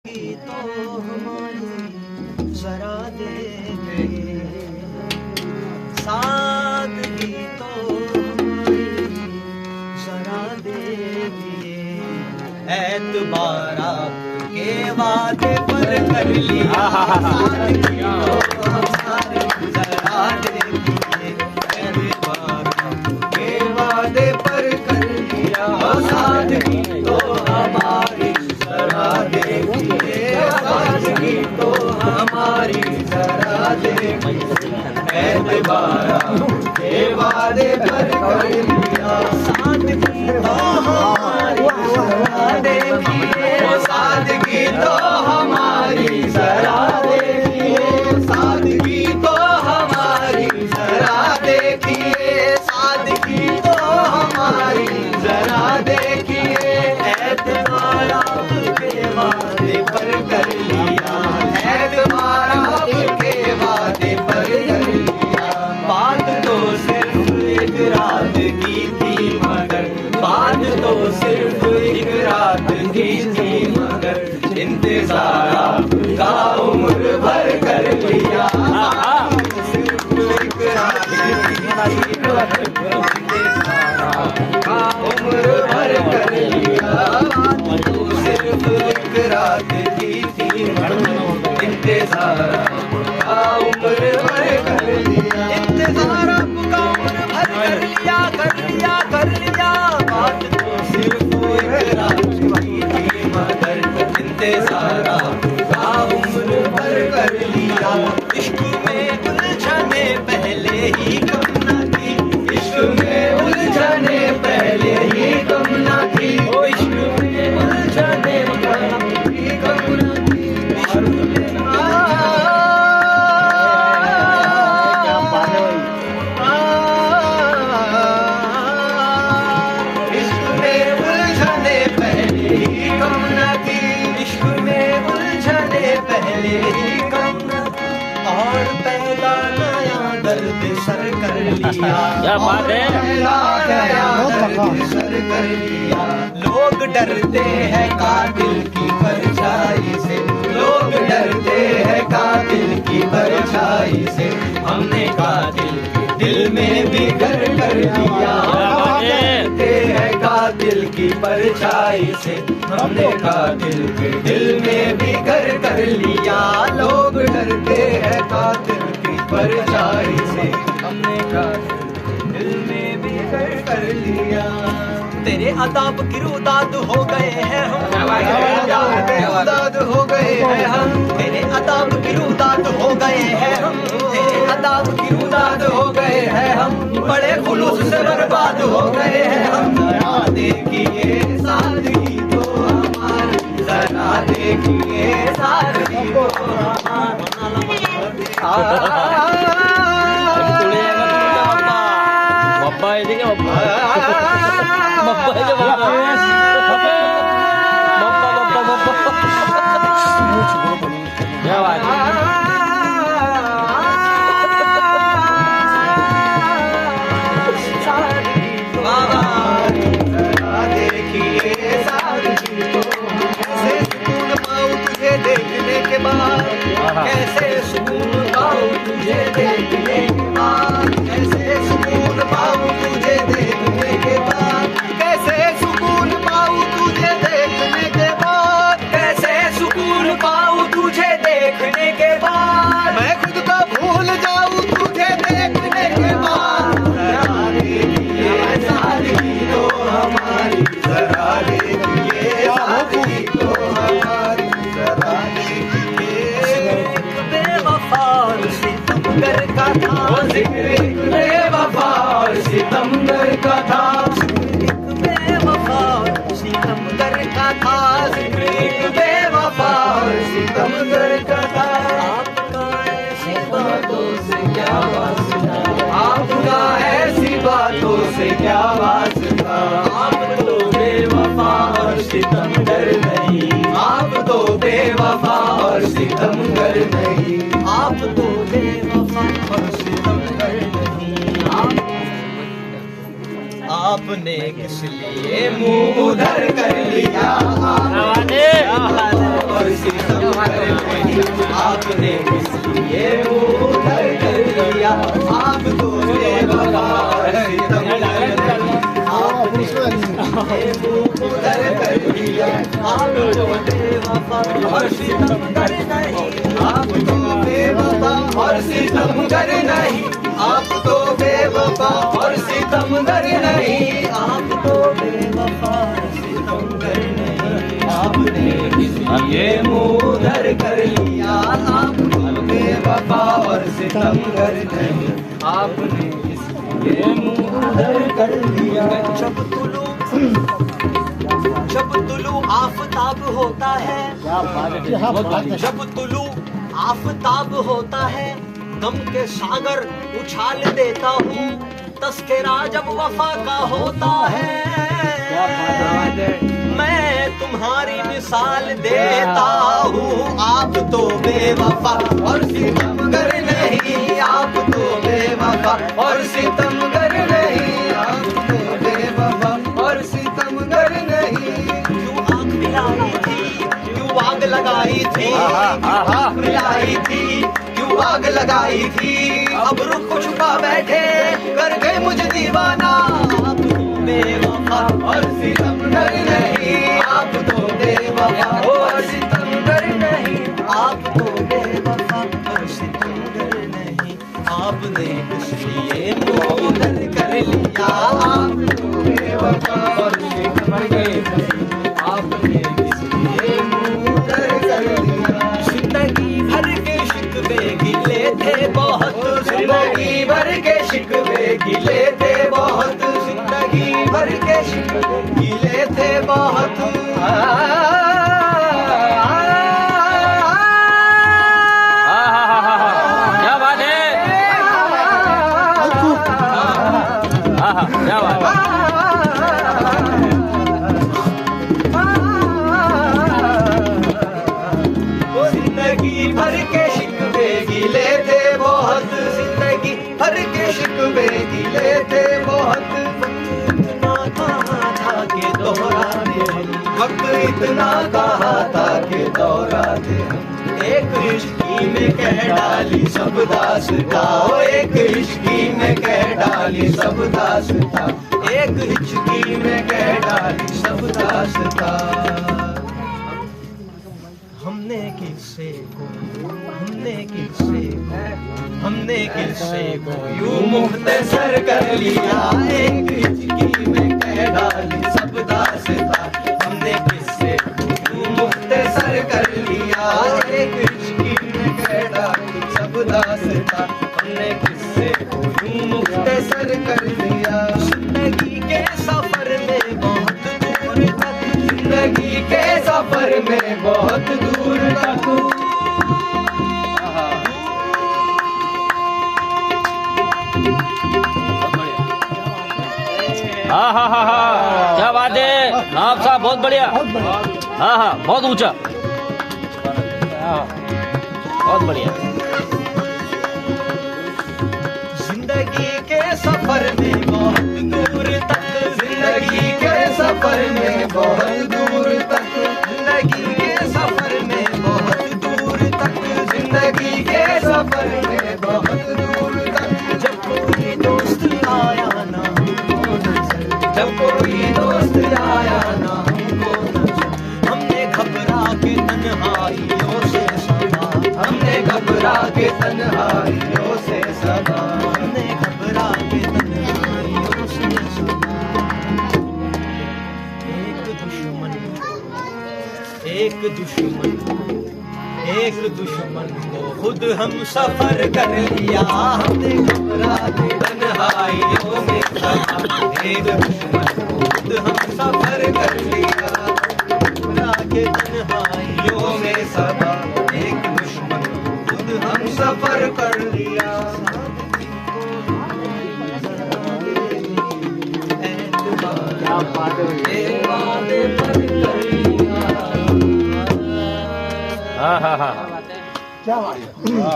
तो हमारी जरा देखिए, सादगी तो हमारी जरा देखिए, एतबार आपके वादे पर कर लिया, सादगी तो हमारी जरा देखिए, एतबार आपके वादे पर कर लिया, सादगी तो हमारी जरा देखिए, सादगी तो हमारी जरा देखिए, एतबार आपके वादे पर कर लिया, सादगी तो हमारी जरा देखिए, सादगी तो हमारी जरा देखिए, सादगी तो हमारी जरा देखिए, सादगी तो हमारी जरा देखिए, एतबार आपके वादे पर कर लिया, एतबार आपके वादे पर कर लिया, बात तो सिर्फ एक रात की थी मगर, बात तो सिर्फ एक रात की थी मगर, इंतजार आपका उम्र भर कर लिया, सिर्फ एक रात की थी मगर, इंतजार आपका उम्र भर कर लिया, सिर्फ एक रात की थी मगर, इंतजार आपका उम्र भर कर लिया, इंतजार आपका उम्र भर कर लिया, कर लिया, कर लिया, बात तो सिर्फ एक रात की थी मगर, इंतजार आपका उम्र भर कर लिया, इश्क में उलझने पहले ही कम न थी, इश्क में उलझने पहले ही कम न थी, ओ इश्क में उलझने पहले ही कम न थी, इश्क में पहले ही कम और पहला नया दर्द सर कर लिया, क्या बात है, पहला नया दर्द सर कर लिया, लोग डरते हैं कातिल की परछाई से, लोग डरते हैं कातिल की परछाई से, हमने कातिल के दिल में भी घर कर लिया, डरते हैं कातिल की परछाई से, हमने कातिल के दिल में भी घर कर लिया, लोग डरते हैं कातिल की परछाई से, हमने कातिल के दिल में भी घर कर लिया, तेरे अदाब गिरोदाद हो गए हैं हम, गिरोदाद हो गए हैं हम, तेरे अदाब गिरोदाद हो गए हैं हम, तेरे अदाब गिरोदाद हो गए हैं हम, बड़े खुलूस से बर्बाद हो गए हैं हम, जरा देखिए सादगी तो हमारी, जरा देखिए सादगी तो हमारी, बाप्पा ये क्या बाप्पा बाप्पा ये बाप्पा क्या बात है, देखने के बाद कैसे सुकून पाऊं तुझे देखने के बाद, कैसे सुकून पाऊं तुझे देखने के बाद, कैसे सुकून पाऊं तुझे देखने के बाद, कैसे सुकून पाऊं तुझे देखने के बाद, मैं खुद को भूल जाऊं तुझे देखने के बाद, जरा देखिए सादगी तो हमारी, जरा देखिए सादगी तो हमारी, जरा सितमगर का था, जिक्र बेवफा और सितमगर का था, जिक्र बेवफा और सितमगर का था, जिक्र बेवफा और सितमगर का था, आपका ऐसी बातों से क्या वास्ता, आपका ऐसी बातों से क्या वास्ता, आप तो बेवफा और सितमगर नहीं, आप तो बेवफा और सितमगर नहीं, आप तो बेवफा और सितमगर नहीं, आपने किस लिए मुंह उधर कर लिया, और सितम कर नहीं, आपने इसलिए मुंह उधर कर लिया। आप तो बेवफा और सितम कर नहीं, आपने इसलिए मुंह उधर कर लिया। आप तो बेवफा और सितम कर नहीं, आप तो बेवफा और सितमगर नहीं, आप तो बेवफा और सितमगर नहीं, आप तो बेवफा और सितमगर नहीं, आपने इसलिए मुंह उधर कर लिया। आप तो बेवफा और सितमगर नहीं, आपने इसलिए मुंह उधर कर लिया। जब तुलू आफताब होता है, जब तुलू आफताब होता है, गम के सागर उछाल देता हूँ, तस्करा जब वफा का होता है, मैं तुम्हारी मिसाल देता हूँ। आप तो बेवफा और सितमगर नहीं, आप तो बेवफा और सितमगर नहीं, आप तो बेवफा और सितमगर नहीं। क्यों आग मिलाई थी, क्यों आग लगाई थी, आग मिलाई थी, क्यों आग लगाई थी, अब रुख छुपा बैठे कर गए मुझे दीवाना। आप तो बेवफा और सितमगर नहीं, आप तो बेवफा और सितमगर नहीं, आप तो बेवफा और सितमगर नहीं, आपने इसलिए मुंह उधर कर लिया। आप तो बेवफा और सितमगर नहीं, आपने इसलिए मुंह उधर कर लिया। जिंदगी भर के शिकवे गिले थे बहुत, जिंदगी भर के शिकवे गिले थे बहुत, जिंदगी भर के शिकवे गिले थे बहुत। क्या बात है, क्या बात है। जिंदगी भर के शिकवे गिले थे बहुत, जिंदगी भर के शिकवे गिले थे बहुत। वक्त इतना कहा था कि दौरा थे हम, एक इश्की में कह डाली सब दास्ता, एक इश्की में कह डाली सब दास्ता, एक इश्की में कह डाली सब दास्ता। हमने किस्से को, हमने किस्से को, हमने किस्से को यूं मुख्तसर कर लिया, एक इश्की में कह डाली सब दास्ता। हमने किस्से को यूं मुख्तसर कर लिया, एक इश्की में कह डाली सब दास्ता। हमने किस्से को यूं मुख्तसर कर लिया। जिंदगी के सफर में बहुत दूर तक, जिंदगी के सफर में बहुत दूर तक। हाँ हाँ हाँ हाँ, क्या बात है आप साहब, बहुत बढ़िया। हाँ हाँ, बहुत ऊंचा, बहुत बढ़िया। जिंदगी के सफर में बहुत दूर तक, जिंदगी के सफर में बहुत दूर तक, जिंदगी के सफर में बहुत दूर तक, जिंदगी के सफर में बहुत दूर तक। जब कोई दोस्त आया ना हमको नजर, जब कोई दोस्त आया ना हमको नजर, हमने घबरा के तन्हाइयों से समा, हमने घबरा के तन्हाइयों से समा, हमने घबरा के तन्हाइयों से समा। एक दुश्मन, एक दुश्मन को खुद हम सफर कर लिया, हमने घबरा के तन्हाइयों में समा। एक दुश्मन को खुद हम सफर कर लिया, घबरा के तन्हाइयों में समा। एक दुश्मन को खुद हम सफर कर लिया। हाँ हाँ हाँ, क्या बात है।